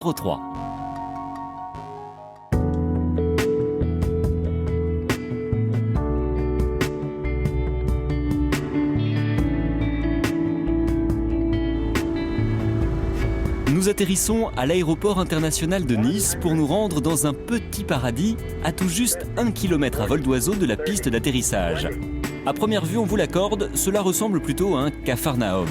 3. Nous atterrissons à l'aéroport international de Nice pour nous rendre dans un petit paradis à tout juste 1 km à vol d'oiseau de la piste d'atterrissage. À première vue, on vous l'accorde, cela ressemble plutôt à un capharnaüm.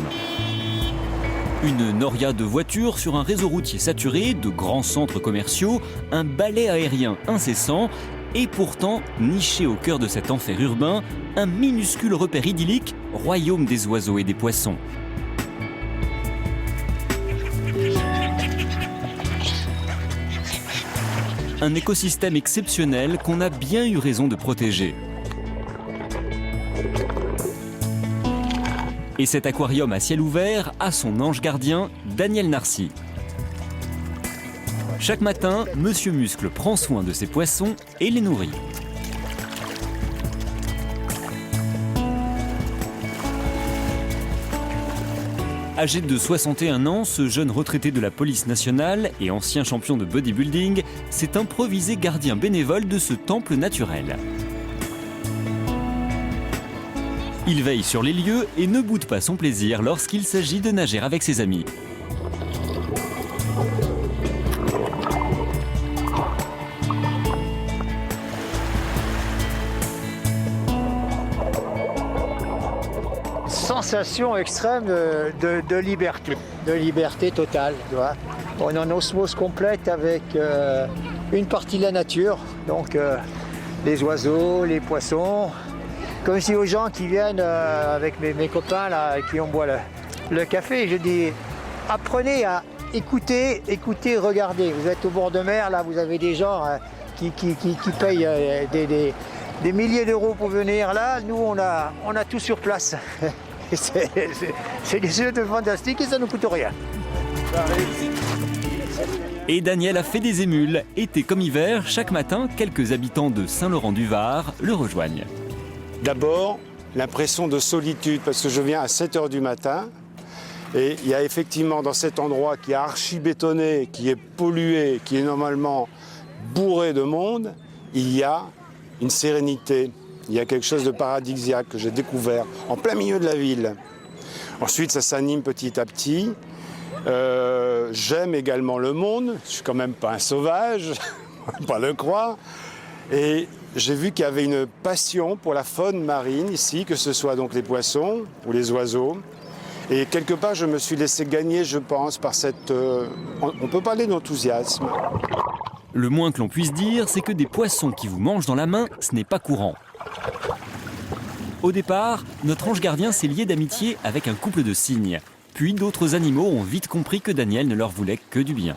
Une noria de voitures sur un réseau routier saturé, de grands centres commerciaux, un balai aérien incessant et pourtant, niché au cœur de cet enfer urbain, un minuscule repère idyllique, royaume des oiseaux et des poissons. Un écosystème exceptionnel qu'on a bien eu raison de protéger. Et cet aquarium à ciel ouvert a son ange gardien, Daniel Narcy. Chaque matin, Monsieur Muscle prend soin de ses poissons et les nourrit. Âgé de 61 ans, ce jeune retraité de la police nationale et ancien champion de bodybuilding s'est improvisé gardien bénévole de ce temple naturel. Il veille sur les lieux et ne boude pas son plaisir lorsqu'il s'agit de nager avec ses amis. Sensation extrême de liberté totale. Tu vois. On est en osmose complète avec une partie de la nature, donc les oiseaux, les poissons. Comme si aux gens qui viennent avec mes copains là, avec qui on boit le café, je dis apprenez à écouter, regarder. Vous êtes au bord de mer, là vous avez des gens qui payent des milliers d'euros pour venir là. Nous on a tout sur place. C'est des jeux de fantastique et ça ne coûte rien. Et Daniel a fait des émules. Été comme hiver, chaque matin, quelques habitants de Saint-Laurent-du-Var le rejoignent. D'abord, l'impression de solitude, parce que je viens à 7 h du matin et il y a effectivement dans cet endroit qui est archi-bétonné, qui est pollué, qui est normalement bourré de monde, il y a une sérénité, il y a quelque chose de paradisiaque que j'ai découvert en plein milieu de la ville. Ensuite, ça s'anime petit à petit. J'aime également le monde, je suis quand même pas un sauvage, on ne peut pas le croire. Et j'ai vu qu'il y avait une passion pour la faune marine ici, que ce soit donc les poissons ou les oiseaux. Et quelque part, je me suis laissé gagner, je pense, par cette... on peut parler d'enthousiasme. Le moins que l'on puisse dire, c'est que des poissons qui vous mangent dans la main, ce n'est pas courant. Au départ, notre ange gardien s'est lié d'amitié avec un couple de cygnes. Puis d'autres animaux ont vite compris que Daniel ne leur voulait que du bien.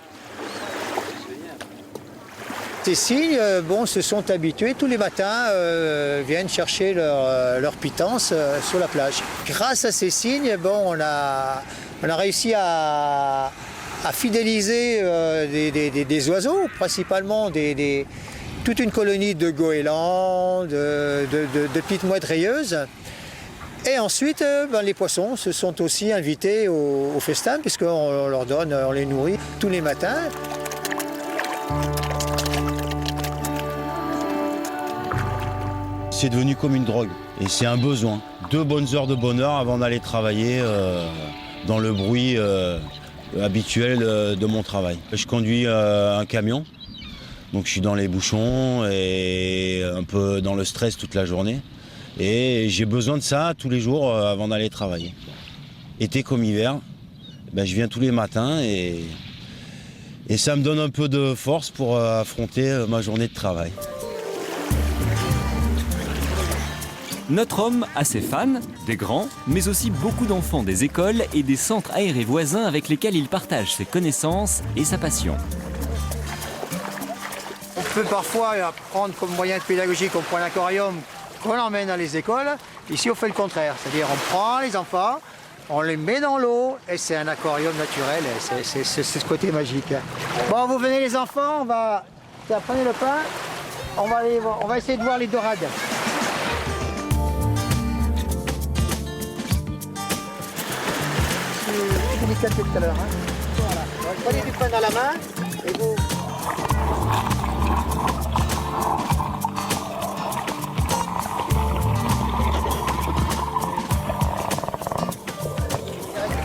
Ces cygnes se sont habitués, tous les matins viennent chercher leur pitance sur la plage. Grâce à ces cygnes, on a réussi à fidéliser des oiseaux, principalement toute une colonie de goélands, de petites mouettes rayeuses. Et ensuite, les poissons se sont aussi invités au festin, puisqu'on leur donne, on les nourrit tous les matins. C'est devenu comme une drogue et c'est un besoin. 2 bonnes heures de bonheur avant d'aller travailler dans le bruit habituel de mon travail. Je conduis un camion, donc je suis dans les bouchons et un peu dans le stress toute la journée. Et j'ai besoin de ça tous les jours avant d'aller travailler. Été comme hiver, je viens tous les matins et ça me donne un peu de force pour affronter ma journée de travail. Notre homme a ses fans, des grands, mais aussi beaucoup d'enfants des écoles et des centres aérés voisins avec lesquels il partage ses connaissances et sa passion. On peut parfois prendre comme moyen de pédagogie qu'on prend l'aquarium, qu'on emmène dans les écoles. Ici, on fait le contraire, c'est-à-dire on prend les enfants, on les met dans l'eau et c'est un aquarium naturel, c'est ce côté magique. Bon, vous venez les enfants, prenez le pain, on va essayer de voir les dorades. Tout à l'heure. Voilà. Prenez du pain dans la main. Et vous?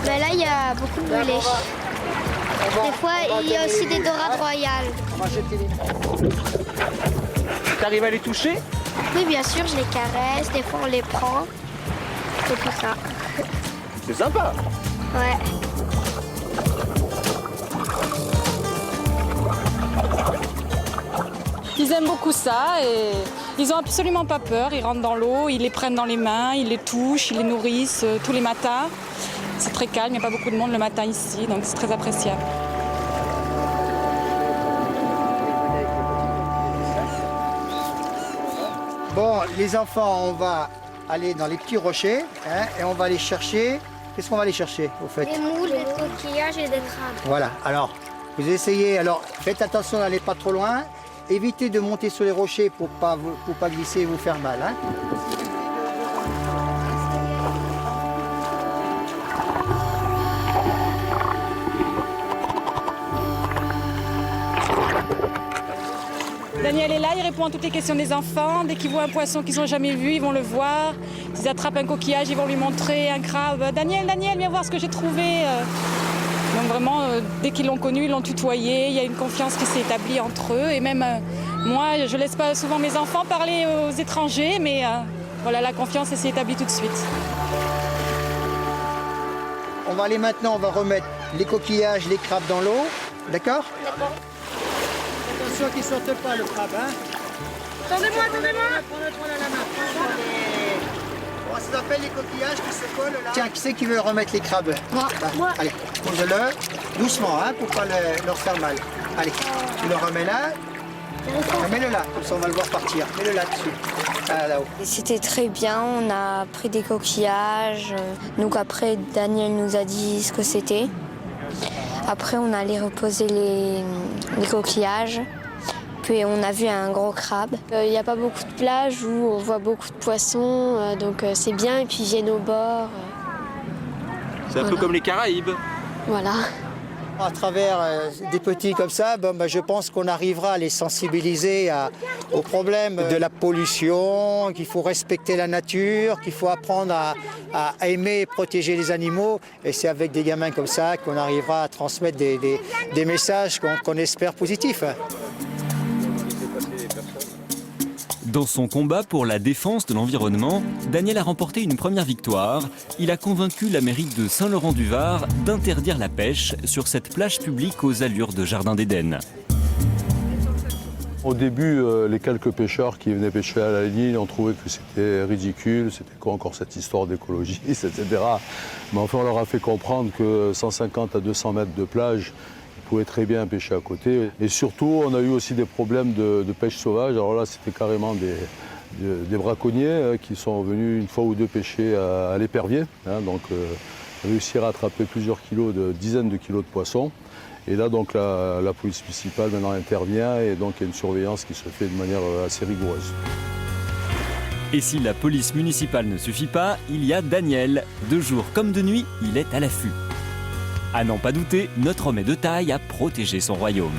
Ben là, il y a beaucoup de mulets. Des fois, il y a aussi des dorades royales. On va jeter les... T'arrives à les toucher? Oui, bien sûr, je les caresse. Des fois, on les prend. Et tout ça. C'est sympa. Ouais. Ils aiment beaucoup ça et ils n'ont absolument pas peur. Ils rentrent dans l'eau, ils les prennent dans les mains, ils les touchent, ils les nourrissent tous les matins. C'est très calme, il n'y a pas beaucoup de monde le matin ici, donc c'est très appréciable. Bon, les enfants, on va aller dans les petits rochers hein, et on va aller chercher. Qu'est-ce qu'on va aller chercher au fait? Des moules, des coquillages et des crabes. Voilà, alors vous essayez, alors faites attention d'aller pas trop loin. Évitez de monter sur les rochers pour pas glisser et vous faire mal. Hein. Daniel est là, il répond à toutes les questions des enfants. Dès qu'ils voient un poisson qu'ils n'ont jamais vu, ils vont le voir. S'ils attrapent un coquillage, ils vont lui montrer un crabe. Daniel, viens voir ce que j'ai trouvé. Donc vraiment, dès qu'ils l'ont connu, ils l'ont tutoyé. Il y a une confiance qui s'est établie entre eux. Et même moi, je ne laisse pas souvent mes enfants parler aux étrangers, mais voilà, la confiance s'est établie tout de suite. On va aller maintenant, on va remettre les coquillages, les crabes dans l'eau. D'accord? D'accord. Attention qu'il ne sorte pas le crabe. Hein. Attendez-moi. Prends-le à la main. Bon, ça s'appelle les coquillages qui se collent là. Tiens, qui c'est qui veut remettre les crabes? Moi. Allez, pose-le doucement hein, pour pas leur faire mal. Allez, tu le remets là. Mets-le là, comme ça on va le voir partir. Mets-le là-dessus. Ah, là-haut. C'était très bien, on a pris des coquillages. Donc après, Daniel nous a dit ce que c'était. Après, on allait reposer les coquillages. Puis on a vu un gros crabe. Il n'y a pas beaucoup de plages où on voit beaucoup de poissons, donc c'est bien. Et puis ils viennent au bord. C'est un peu comme les Caraïbes. Voilà. À travers des petits comme ça, je pense qu'on arrivera à les sensibiliser au problème de la pollution, qu'il faut respecter la nature, qu'il faut apprendre à aimer et protéger les animaux. Et c'est avec des gamins comme ça qu'on arrivera à transmettre des messages qu'on espère positifs. Dans son combat pour la défense de l'environnement, Daniel a remporté une première victoire. Il a convaincu la mairie de Saint-Laurent-du-Var d'interdire la pêche sur cette plage publique aux allures de Jardin d'Éden. Au début, les quelques pêcheurs qui venaient pêcher à la ligne ont trouvé que c'était ridicule, c'était quoi encore cette histoire d'écologiste, etc. Mais enfin, on leur a fait comprendre que 150 à 200 mètres de plage, pouvait très bien pêcher à côté. Et surtout, on a eu aussi des problèmes de pêche sauvage. Alors là, c'était carrément des braconniers qui sont venus une fois ou deux pêcher à l'épervier. Hein, donc, réussir à attraper plusieurs kilos, dizaines de kilos de poissons. Et là, donc, la police municipale maintenant intervient et donc il y a une surveillance qui se fait de manière assez rigoureuse. Et si la police municipale ne suffit pas, il y a Daniel. De jour comme de nuit, il est à l'affût. À n'en pas douter, notre homme est de taille à protéger son royaume.